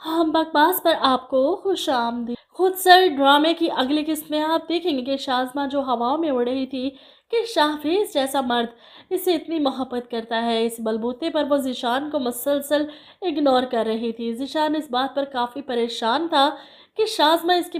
हम बकवास पर आपको खुशामदीद। खुद सर ड्रामे की अगली किस्त में आप देखेंगे कि शाज़मा जो हवाओं में उड़ रही थी कि शाहफेज जैसा मर्द इससे इतनी मोहब्बत करता है, इस बलबूते पर वो ज़ीशान को मुसलसल इग्नोर कर रही थी। ज़ीशान इस बात पर काफ़ी परेशान था कि शाज़मा इसके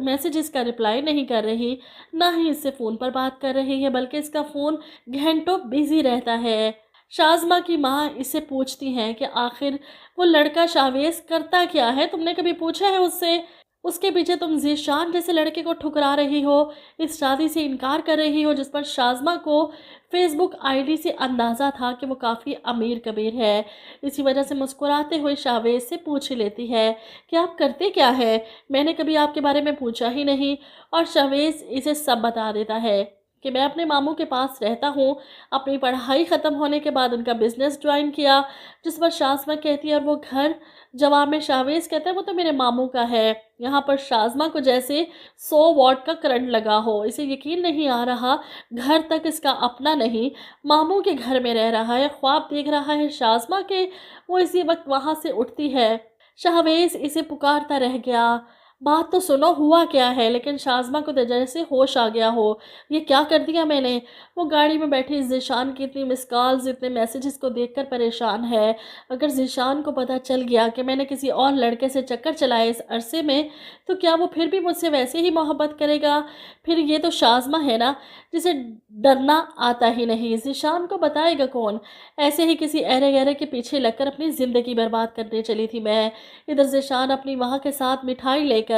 मैसेजेस का रिप्लाई नहीं कर रही, ना ही इससे फ़ोन पर बात कर रही है, बल्कि इसका फ़ोन घंटों बिज़ी रहता है। शाज़मा की माँ इससे पूछती हैं कि आखिर वो लड़का शाहवेज़ करता क्या है? तुमने कभी पूछा है उससे? उसके पीछे तुम ज़ीशान जैसे लड़के को ठुकरा रही हो, इस शादी से इनकार कर रही हो, जिस पर शाज़मा को फ़ेसबुक आईडी से अंदाज़ा था कि वो काफ़ी अमीर-कबीर है। इसी वजह से मुस्कुराते हुए शाहवेज़ से पूछ ही लेती है कि आप करते क्या हैं? मैंने कभी आपके बारे में पूछा ही नहीं। और शाहवेज़ इसे सब बता देता है कि मैं अपने मामू के पास रहता हूँ। अपनी पढ़ाई ख़त्म होने के बाद उनका बिज़नेस जॉइन किया, जिस पर शाज़मा कहती है और वो घर? जवाब में शाहवेज़ कहता है वो तो मेरे मामू का है। यहाँ पर शाज़मा को जैसे 100 वॉट का करंट लगा हो। इसे यकीन नहीं आ रहा, घर तक इसका अपना नहीं, मामू के घर में रह रहा है, ख्वाब देख रहा है शाज़मा के। वो इसी वक्त वहाँ से उठती है। शाहवेज़ इसे पुकारता रह गया, बात तो सुनो, हुआ क्या है? लेकिन शाज़मा को तो जैसे होश आ गया हो, ये क्या कर दिया मैंने? वो गाड़ी में बैठी ज़ीशान की इतनी मिस कॉल्स, इतने मैसेजेस को देखकर परेशान है। अगर ज़ीशान को पता चल गया कि मैंने किसी और लड़के से चक्कर चलाए इस अरसे में, तो क्या वो फिर भी मुझसे वैसे ही मोहब्बत करेगा? फिर ये तो शाज़मा है ना, जिसे डरना आता ही नहीं। ज़ीशान को बताएगा कौन? ऐसे ही किसी ऐरे-गैरे के पीछे लगकर अपनी ज़िंदगी बर्बाद करने चली थी मैं। इधर ज़ीशान अपनी माँ के साथ मिठाई लेकर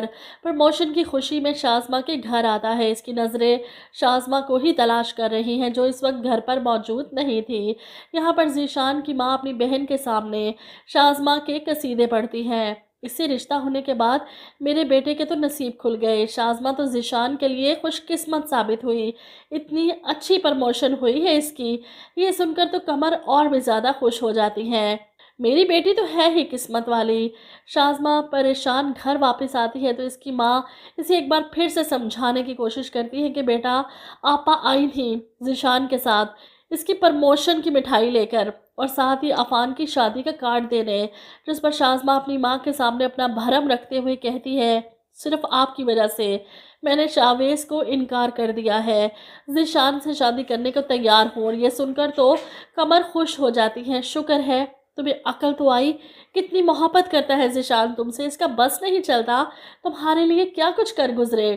प्रमोशन की खुशी में शाज़मा के घर आता है। इसकी नज़रें शाज़मा को ही तलाश कर रही हैं, जो इस वक्त घर पर मौजूद नहीं थी। यहाँ पर ज़ीशान की माँ अपनी बहन के सामने शाज़मा के कसीदे पढ़ती हैं। इससे रिश्ता होने के बाद मेरे बेटे के तो नसीब खुल गए। शाज़मा तो ज़ीशान के लिए खुशकिस्मत साबित हुई। इतनी अच्छी प्रमोशन हुई है इसकी। ये सुनकर तो कमर और भी ज़्यादा खुश हो जाती हैं। मेरी बेटी तो है ही किस्मत वाली। शाज़मा परेशान घर वापस आती है तो इसकी माँ इसे एक बार फिर से समझाने की कोशिश करती है कि बेटा, आपा आई थी ज़ीशान के साथ इसकी प्रमोशन की मिठाई लेकर और साथ ही अफ़ान की शादी का कार्ड देने। जिस पर शाज़मा अपनी माँ के सामने अपना भरम रखते हुए कहती है, सिर्फ आपकी वजह से मैंने शाहवेज़ को इनकार कर दिया है, ज़ीशान से शादी करने को तैयार हूँ। और ये सुनकर तो कमर खुश हो जाती है। शुक्र है तुम्हें अकल तो आई। कितनी मोहब्बत करता है ज़ीशान तुमसे, इसका बस नहीं चलता तुम्हारे लिए क्या कुछ कर गुजरे।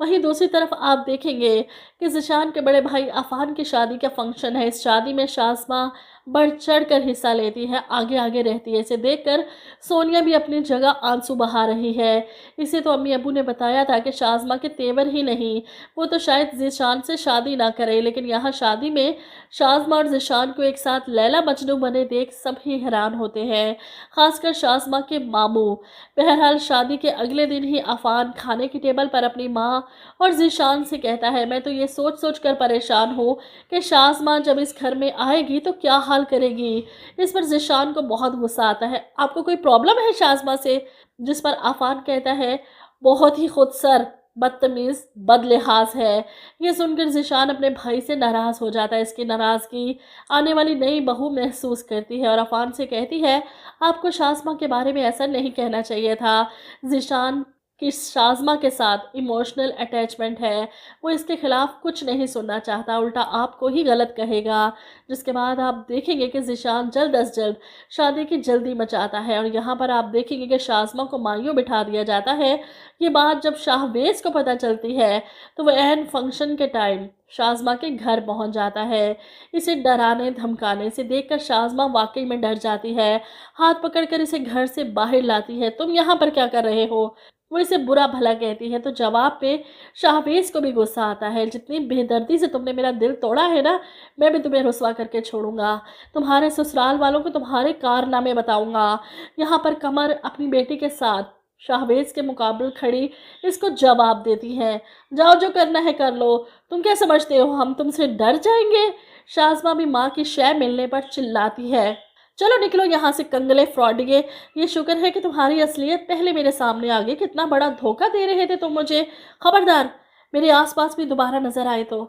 वहीं दूसरी तरफ आप देखेंगे कि ज़ीशान के बड़े भाई अफ़ान की शादी का फंक्शन है। इस शादी में शाज़मा बढ़ चढ़ कर हिस्सा लेती है, आगे आगे रहती है। इसे देखकर सोनिया भी अपनी जगह आंसू बहा रही है। इसे तो अम्मी अबू ने बताया था कि शाज़मा के तेवर ही नहीं, वो तो शायद ज़ीशान से शादी ना करे, लेकिन यहाँ शादी में शाज़मा और ज़ीशान को एक साथ लैला मजनू बने देख सब ही हैरान होते हैं, खासकर शाज़मा के मामू। बहरहाल शादी के अगले दिन ही अफ़ान खाने की टेबल पर अपनी माँ और ज़ीशान से कहता है, मैं तो ये सोच सोच कर परेशान हूँ कि शाज़मा जब इस घर में आएगी तो क्या हाल करेगी। इस पर ज़ीशान को बहुत गुस्सा आता है, आपको कोई प्रॉब्लम है शाज़मा से? जिस पर अफ़ान कहता है, बहुत ही खुदसर, बदतमीज़, बदलिहाज है। ये सुनकर ज़ीशान अपने भाई से नाराज़ हो जाता है। इसकी नाराज़गी आने वाली नई बहू महसूस करती है और अफ़ान से कहती है, आपको शाज़मा के बारे में ऐसा नहीं कहना चाहिए था। ज़ीशान कि शाज़मा के साथ इमोशनल अटैचमेंट है, वो इसके ख़िलाफ़ कुछ नहीं सुनना चाहता, उल्टा आपको ही गलत कहेगा। जिसके बाद आप देखेंगे कि ज़ीशान जल्द अज़ जल्द शादी की जल्दी मचाता है और यहाँ पर आप देखेंगे कि शाज़मा को मायूं बिठा दिया जाता है। ये बात जब शाहवेज़ को पता चलती है तो वह एन फंक्शन के टाइम शाज़मा के घर पहुंच जाता है। इसे डराने धमकाने से देखकर शाज़मा वाकई में डर जाती है, हाथ पकड़कर इसे घर से बाहर लाती है, तुम यहाँ पर क्या कर रहे हो? वो इसे बुरा भला कहती है तो जवाब पे शाहवेज़ को भी गुस्सा आता है, जितनी बेदर्दी से तुमने मेरा दिल तोड़ा है ना, मैं भी तुम्हें रुसवा करके छोड़ूंगा, तुम्हारे ससुराल वालों को तुम्हारे कारनामे बताऊंगा। यहाँ पर कमर अपनी बेटी के साथ शाहवेज़ के मुकाबले खड़ी इसको जवाब देती है, जाओ जो करना है कर लो, तुम क्या समझते हो हम तुमसे डर जाएंगे? शाज़मा भी माँ की शय मिलने पर चिल्लाती है, चलो निकलो यहाँ से कंगले फ्रॉडिये, ये शुक्र है कि तुम्हारी असलियत पहले मेरे सामने आ गई, कितना बड़ा धोखा दे रहे थे तुम मुझे। खबरदार मेरे आसपास भी दोबारा नजर आए तो।